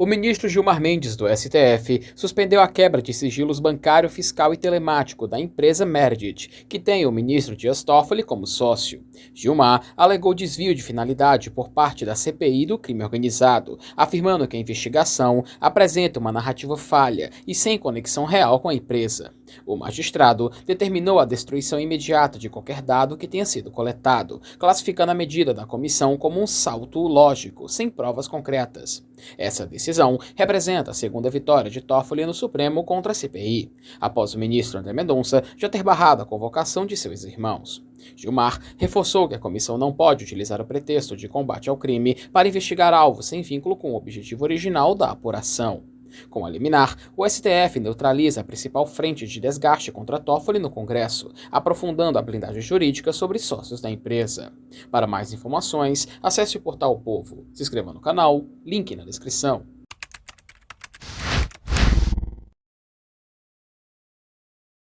O ministro Gilmar Mendes, do STF, suspendeu a quebra de sigilos bancário, fiscal e telemático da empresa Meredith, que tem o ministro Dias Toffoli como sócio. Gilmar alegou desvio de finalidade por parte da CPI do crime organizado, afirmando que a investigação apresenta uma narrativa falha e sem conexão real com a empresa. O magistrado determinou a destruição imediata de qualquer dado que tenha sido coletado, classificando a medida da comissão como um salto lógico, sem provas concretas. Essa decisão representa a segunda vitória de Toffoli no Supremo contra a CPI, após o ministro André Mendonça já ter barrado a convocação de seus irmãos. Gilmar reforçou que a comissão não pode utilizar o pretexto de combate ao crime para investigar alvos sem vínculo com o objetivo original da apuração. Com a liminar, o STF neutraliza a principal frente de desgaste contra Toffoli no Congresso, aprofundando a blindagem jurídica sobre sócios da empresa. Para mais informações, acesse o portal O Povo, se inscreva no canal, link na descrição.